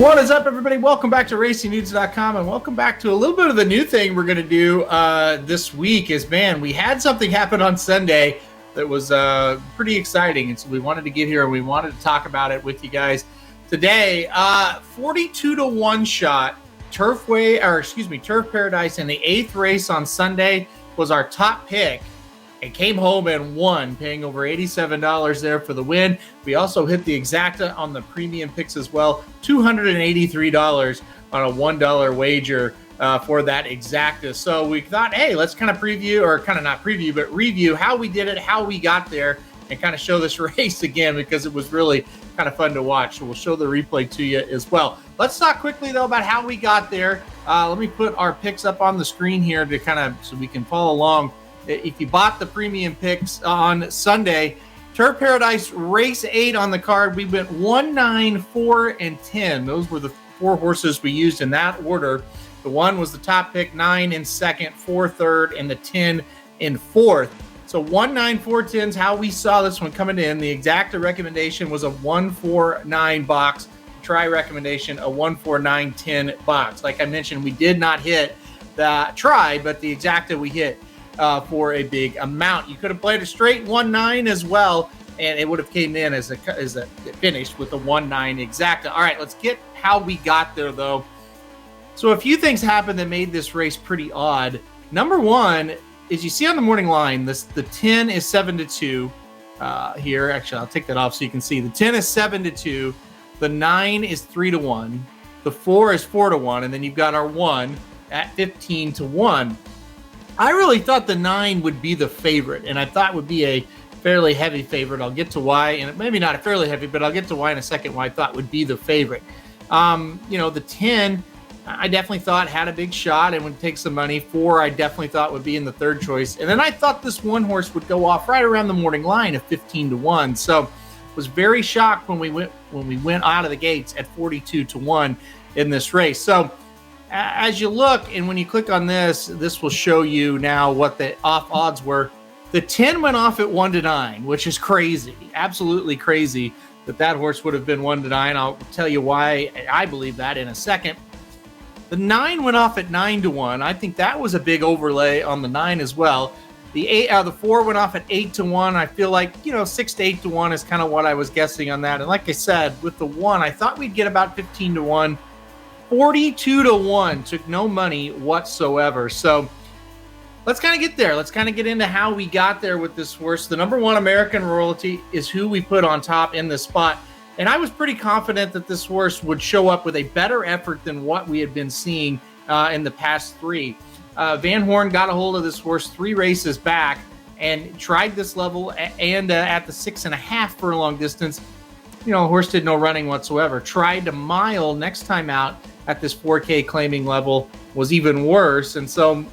What is up, everybody? Welcome back to RacingNews.com, and welcome back to a little bit of the new thing we're going to do this week. We had something happen on Sunday that was pretty exciting, and so we wanted to get here and we wanted to talk about it with you guys today. 42-1 shot, Turf Paradise in the 8th race on Sunday was our top pick. It came home and won, paying over $87 there for the win. We also hit the exacta on the premium picks as well, $283 on a $1 wager for that exacta. So we thought, hey, let's kind of preview, or kind of not preview, but review how we did it, how we got there, and kind of show this race again because it was really kind of fun to watch. So we'll show the replay to you as well. Let's talk quickly, though, about how we got there. Let me put our picks up on the screen here to kind of so we can follow along. If you bought the premium picks on Sunday, Turf Paradise race 8 on the card, we went 1, 9, 4, and 10. Those were the 4 horses we used in that order. The 1 was the top pick, 9 in second, 4 third, and the 10 in fourth. So 1, 9, 4, 10 is how we saw this one coming in. The exacta recommendation was a 1, 4, 9 box. Try recommendation, a 1, 4, 9, 10 box. Like I mentioned, we did not hit the try, but the exacta we hit for a big amount. You could have played a straight 1-9 as well, and it would have came in as a finished with a 1-9 exacta. All right, let's get how we got there, though. So a few things happened that made this race pretty odd. Number one is, you see on the morning line, the 10 is 7-2 here. Actually, I'll take that off so you can see. The 10 is 7-2. The 9 is 3-1. The 4 is 4-1, and then you've got our 1 at 15-1. I really thought the 9 would be the favorite, and I thought would be a fairly heavy favorite. I'll get to why, and maybe not a fairly heavy, but I'll get to why in a second, why I thought would be the favorite. The 10, I definitely thought had a big shot and would take some money. 4, I definitely thought would be in the third choice. And then I thought this 1 horse would go off right around the morning line of 15-1. So was very shocked when we went out of the gates at 42-1 in this race. So as you look, and when you click on this will show you now what the off odds were. The 10 went off at 1-9, which is crazy, absolutely crazy that horse would have been 1-9. I'll tell you why I believe that in a second. The 9 went off at 9-1. I think that was a big overlay on the 9 as well. The 4 went off at 8-1. I feel like 6 to 8-1 is kind of what I was guessing on that. And like I said, with the 1, I thought we'd get about 15-1. 42-1 took no money whatsoever. So let's kind of get there. Let's kind of get into how we got there with this horse. The number 1 American Royalty is who we put on top in this spot. And I was pretty confident that this horse would show up with a better effort than what we had been seeing in the past 3. Van Horn got a hold of this horse 3 races back and tried this level and at the 6.5 furlong distance. Horse did no running whatsoever. Tried to mile next time out at this 4K claiming level, was even worse. And so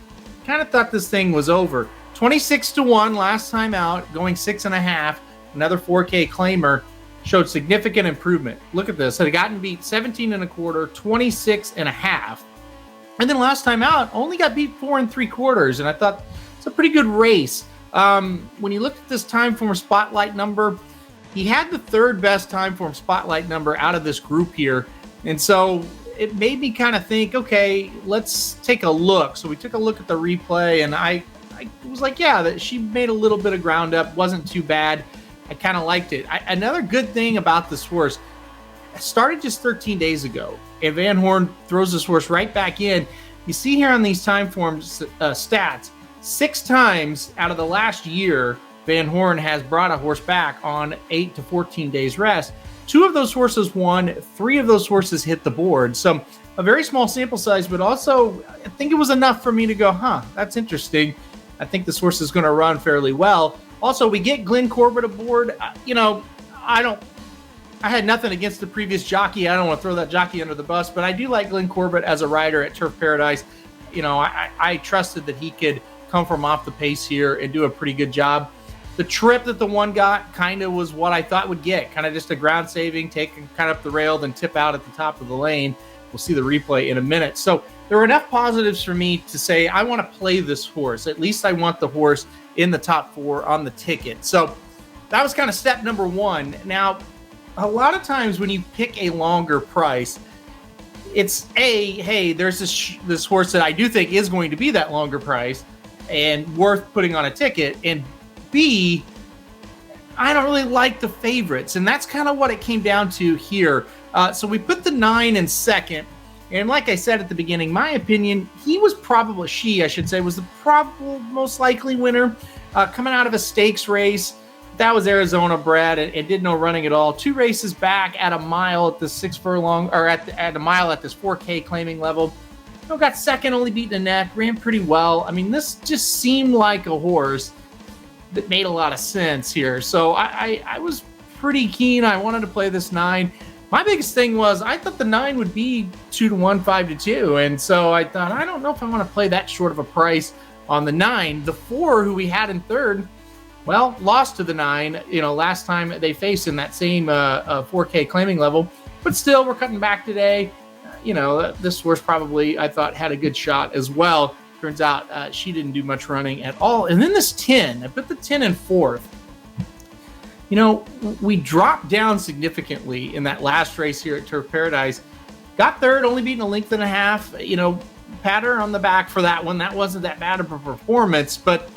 kind of thought this thing was over. 26-1 last time out, going 6.5. Another 4K claimer showed significant improvement. Look at this. Had gotten beat 17.25, 26.5. And then last time out, only got beat 4 3/4. And I thought it's a pretty good race. When you look at this time form spotlight number, he had the 3rd best time form spotlight number out of this group here. And so it made me kind of think, okay, let's take a look. So we took a look at the replay, and I was like, yeah, that she made a little bit of ground up. Wasn't too bad. I kind of liked it. Another good thing about this horse, it started just 13 days ago, and Van Horn throws this horse right back in. You see here on these time form stats, 6 times out of the last year, Van Horn has brought a horse back on 8 to 14 days rest. 2 of those horses won. 3 of those horses hit the board. So a very small sample size, but also I think it was enough for me to go, that's interesting. I think this horse is going to run fairly well. Also, we get Glenn Corbett aboard. I had nothing against the previous jockey. I don't want to throw that jockey under the bus, but I do like Glenn Corbett as a rider at Turf Paradise. I trusted that he could come from off the pace here and do a pretty good job. The trip that the 1 got kind of was what I thought would get, kind of just a ground saving, take kind of up the rail, then tip out at the top of the lane. We'll see the replay in a minute. So there were enough positives for me to say, I want to play this horse. At least I want the horse in the top 4 on the ticket. So that was kind of step number 1. Now, a lot of times when you pick a longer price, it's hey, there's this horse that I do think is going to be that longer price and worth putting on a ticket, and B, I don't really like the favorites, and that's kind of what it came down to here. So we put the 9 in second, and like I said at the beginning, my opinion, she, I should say, was the probable most likely winner coming out of a stakes race. That was Arizona bred and did no running at all. 2 races back at a mile at the 6 furlong, or at a mile at this 4K claiming level. Got second, only beaten the neck, ran pretty well. I mean, this just seemed like a horse that made a lot of sense here. So I was pretty keen. I wanted to play this 9. My biggest thing was I thought the 9 would be 2-1, 5-2. And so I thought, I don't know if I want to play that short of a price on the 9. The 4, who we had in third, well, lost to the 9, last time they faced in that same 4K claiming level. But still, we're cutting back today. This horse probably, I thought, had a good shot as well. Turns out she didn't do much running at all. And then this 10, I put the 10 in fourth. We dropped down significantly in that last race here at Turf Paradise. Got third, only beating a length and a half. Pat her on the back for that one. That wasn't that bad of a performance, but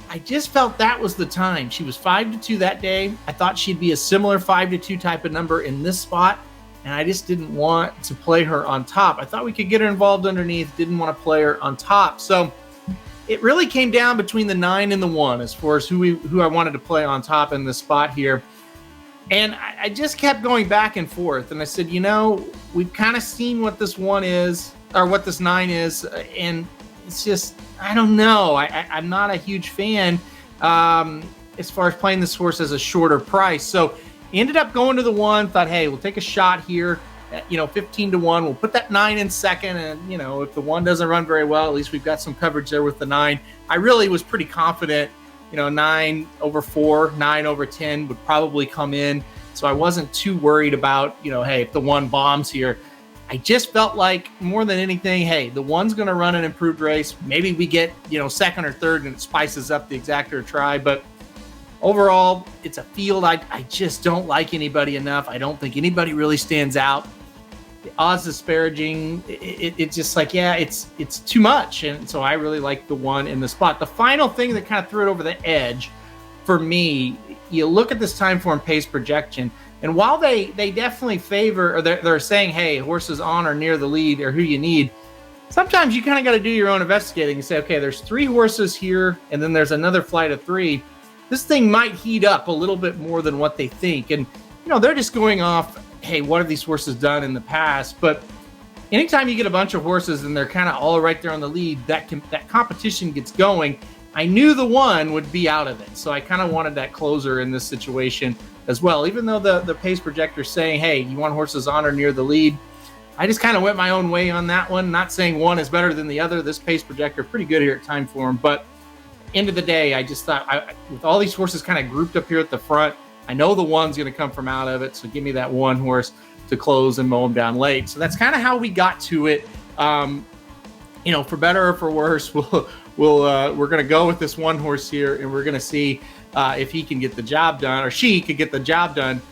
I just felt that was the time. She was 5-2 that day. I thought she'd be a similar 5-2 type of number in this spot, and I just didn't want to play her on top. I thought we could get her involved underneath, didn't want to play her on top. So it really came down between the 9 and the 1 as far as who I wanted to play on top in this spot here. And I just kept going back and forth. And I said, we've kind of seen what this 1 is, or what this 9 is. And it's just, I don't know. I'm not a huge fan as far as playing this horse as a shorter price. So ended up going to the 1, thought, hey, we'll take a shot here. 15-1. We'll put that 9 in second. And, if the 1 doesn't run very well, at least we've got some coverage there with the 9. I really was pretty confident, 9 over 4, 9 over 10 would probably come in. So I wasn't too worried about, hey, if the 1 bombs here. I just felt like more than anything, hey, the 1's going to run an improved race. Maybe we get, second or third and it spices up the exactor try. But overall, it's a field I just don't like anybody enough. I don't think anybody really stands out. The odds disparaging, it's just like, yeah, it's too much. And so I really like the 1 in the spot. The final thing that kind of threw it over the edge for me, you look at this time form pace projection, and while they definitely favor, or they're saying, hey, horses on or near the lead or who you need, sometimes you kind of got to do your own investigating and say, okay, there's 3 horses here, and then there's another flight of 3. This thing might heat up a little bit more than what they think. And, they're just going off, hey, what have these horses done in the past? But anytime you get a bunch of horses and they're kind of all right there on the lead, that competition gets going. I knew the 1 would be out of it. So I kind of wanted that closer in this situation as well. Even though the pace projector is saying, hey, you want horses on or near the lead, I just kind of went my own way on that one. Not saying one is better than the other. This pace projector pretty good here at Timeform. But end of the day, I just thought, with all these horses kind of grouped up here at the front, I know the 1's going to come from out of it. So give me that 1 horse to close and mow him down late. So that's kind of how we got to it. For better or for worse, we're going to go with this 1 horse here, and we're going to see if he can get the job done, or she could get the job done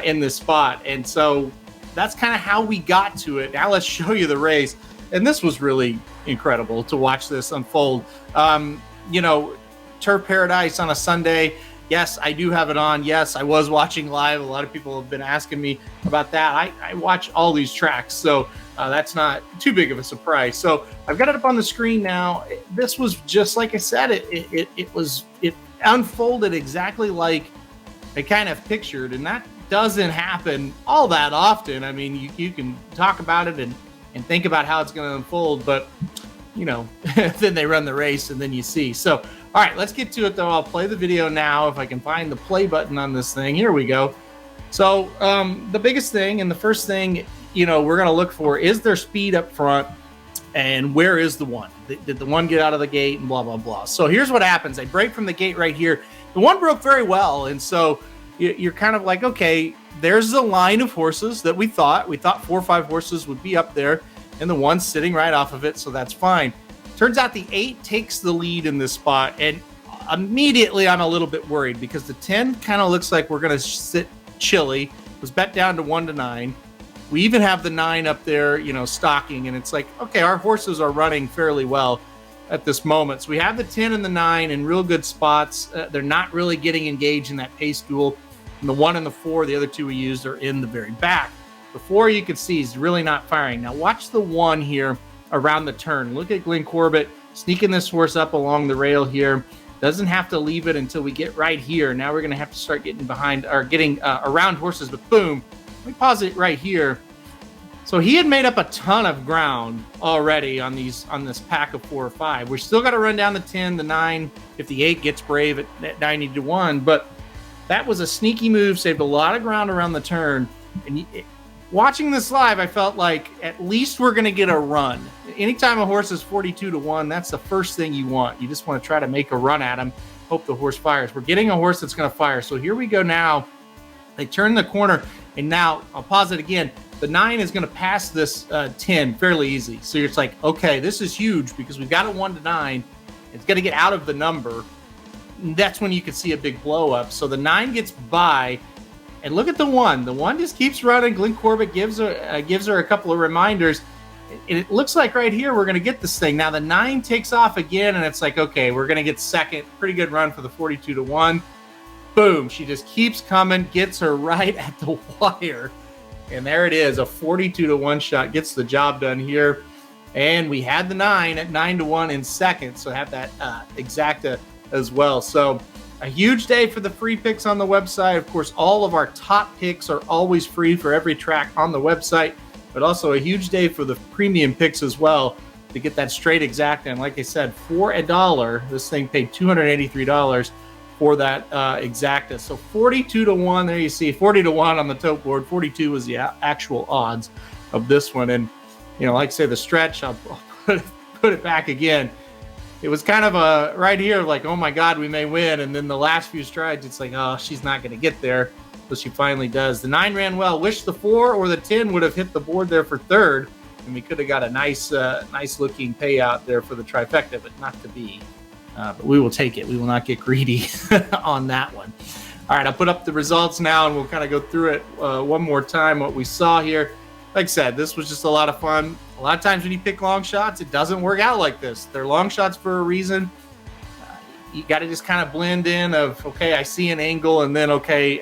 in this spot. And so that's kind of how we got to it. Now let's show you the race. And this was really incredible to watch this unfold. Turf Paradise on a Sunday. Yes, I do have it on. Yes, I was watching live. A lot of people have been asking me about that. I watch all these tracks, so that's not too big of a surprise. So I've got it up on the screen now. This was just like I said. It unfolded exactly like I kind of pictured, and that doesn't happen all that often. I mean, you can talk about it and think about how it's going to unfold, but then they run the race and then you see. So, all right, let's get to it though. I'll play the video now if I can find the play button on this thing. Here we go. So the biggest thing and the first thing, we're going to look for is their speed up front, and where is the 1? Did the 1 get out of the gate and blah, blah, blah. So here's what happens. They break from the gate right here. The 1 broke very well. And so you're kind of like, okay, there's the line of horses that we thought 4 or 5 horses would be up there, and the 1's sitting right off of it. So that's fine. Turns out the 8 takes the lead in this spot. And immediately I'm a little bit worried because the 10 kind of looks like we're going to sit chilly. It was bet down to 1-9. We even have the 9 up there, stalking, and it's like, okay, our horses are running fairly well at this moment. So we have the 10 and the 9 in real good spots. They're not really getting engaged in that pace duel. And the 1 and the 4, the other 2 we used, are in the very back. The 4, you can see, is really not firing. Now watch the 1 here around the turn. Look at Glenn Corbett sneaking this horse up along the rail here. Doesn't have to leave it until we get right here. Now we're going to have to start getting behind, or getting around horses, but boom. Let me pause it right here. So he had made up a ton of ground already on this pack of 4 or 5. We're still got to run down the 10, the 9, if the 8 gets brave at 90-1. But that was a sneaky move, saved a lot of ground around the turn. And watching this live, I felt like at least we're going to get a run. Anytime a horse is 42-1, that's the first thing you want. You just want to try to make a run at him, hope the horse fires. We're getting a horse that's going to fire. So here we go now. They turn the corner, and now I'll pause it again. The 9 is going to pass this 10 fairly easy. So it's like, okay, this is huge because we've got a 1-9. It's going to get out of the number. And that's when you can see a big blow up. So the 9 gets by, and look at the 1. The 1 just keeps running. Glenn Corbett gives her a couple of reminders. And it looks like right here we're going to get this thing. Now the 9 takes off again, and it's like, okay, we're going to get second. Pretty good run for the 42-1. Boom, she just keeps coming, gets her right at the wire. And there it is, a 42-1 shot, gets the job done here. And we had the 9 at 9-1 in second, so have that exacta as well. So a huge day for the free picks on the website. Of course, all of our top picks are always free for every track on the website, but also a huge day for the premium picks as well to get that straight exacta. And like I said, for $1, this thing paid $283 for that exacta. So 42-1, there you see 40-1 on the tote board. 42 was the actual odds of this one. And like I say, the stretch, I'll put it back again. It was kind of a right here, like, oh my God, we may win. And then the last few strides, it's like, oh, she's not going to get there. So she finally does. The 9 ran well. Wish the 4 or the 10 would have hit the board there for third, and we could have got a nice looking payout there for the trifecta, but not to be. But we will take it. We will not get greedy on that one. All right, I'll put up the results now, and we'll kind of go through it one more time, what we saw here. Like I said, this was just a lot of fun. A lot of times when you pick long shots, it doesn't work out like this. They're long shots for a reason. You got to just kind of blend in of, okay, I see an angle, and then, okay,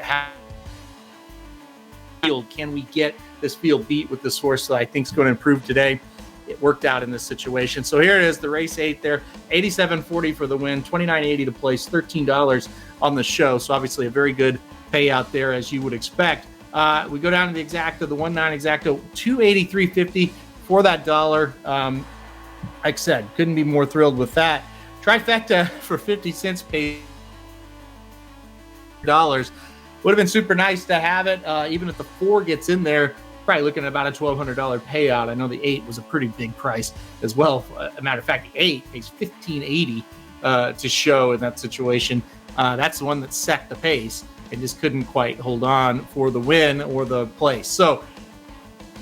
can we get this field beat with this horse that I think is going to improve today? It worked out in this situation. So here it is, the race 8 there, $87.40 for the win, $29.80 to place, $13 on the show. So obviously a very good payout there, as you would expect. We go down to the exacta, the 1-9 exacta, $283.50 for that dollar. Like I said, couldn't be more thrilled with that. Trifecta for 50 cents paid dollars. Would have been super nice to have it. Even if the 4 gets in there, probably looking at about a $1,200 payout. I know the 8 was a pretty big price as well. A matter of fact, the 8 pays $15.80 to show in that situation. That's the one that set the pace and just couldn't quite hold on for the win or the place. So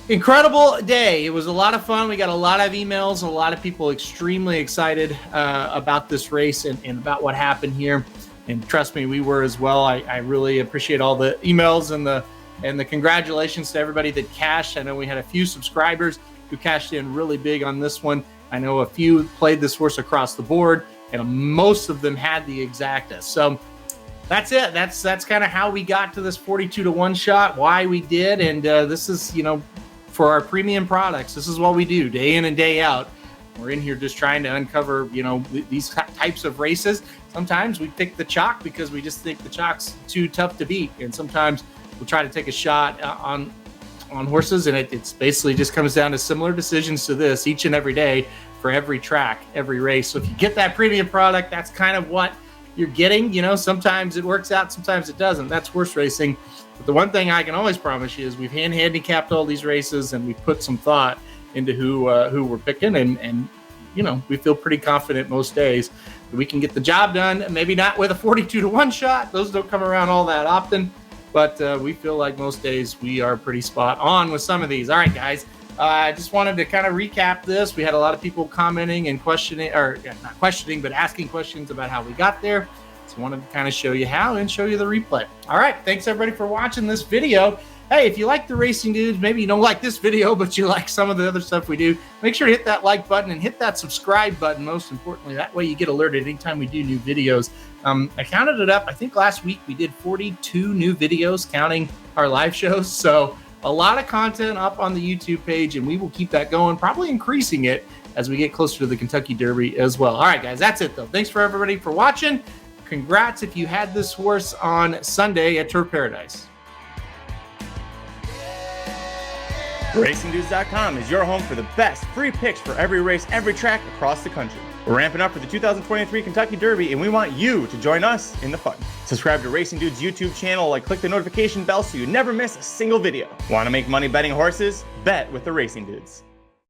incredible day. It was a lot of fun. We got a lot of emails, a lot of people extremely excited about this race and about what happened here. And trust me, we were as well. I really appreciate all the emails and the congratulations to everybody that cashed. I know we had a few subscribers who cashed in really big on this one. I know a few played this horse across the board, and most of them had the exacta. So that's it. That's kind of how we got to this 42-1 shot, why we did. And this is, for our premium products, this is what we do day in and day out. We're in here just trying to uncover, these types of races. Sometimes we pick the chalk because we just think the chalk's too tough to beat. And sometimes we'll try to take a shot on horses, and it's basically just comes down to similar decisions to this each and every day for every track, every race. So if you get that premium product, that's kind of what you're getting. Sometimes it works out, sometimes it doesn't. That's horse racing. But the one thing I can always promise you is we've hand handicapped all these races, and we've put some thought into who we're picking, and we feel pretty confident most days that we can get the job done. Maybe not with a 42-1 shot; those don't come around all that often. But we feel like most days we are pretty spot on with some of these. All right, guys. I just wanted to kind of recap this. We had a lot of people commenting and questioning, or not questioning, but asking questions about how we got there. So I wanted to kind of show you how and show you the replay. All right. Thanks, everybody, for watching this video. Hey, if you like the Racing Dudes, maybe you don't like this video, but you like some of the other stuff we do, make sure to hit that like button and hit that subscribe button, most importantly. That way you get alerted anytime we do new videos. I counted it up. I think last week we did 42 new videos, counting our live shows. So a lot of content up on the YouTube page, and we will keep that going, probably increasing it as we get closer to the Kentucky Derby as well. All right, guys, that's it, though. Thanks for everybody for watching. Congrats if you had this horse on Sunday at Turf Paradise. RacingDudes.com is your home for the best free picks for every race, every track across the country. We're ramping up for the 2023 Kentucky Derby, and we want you to join us in the fun. Subscribe to Racing Dudes YouTube channel and click the notification bell so you never miss a single video. Want to make money betting horses? Bet with the Racing Dudes.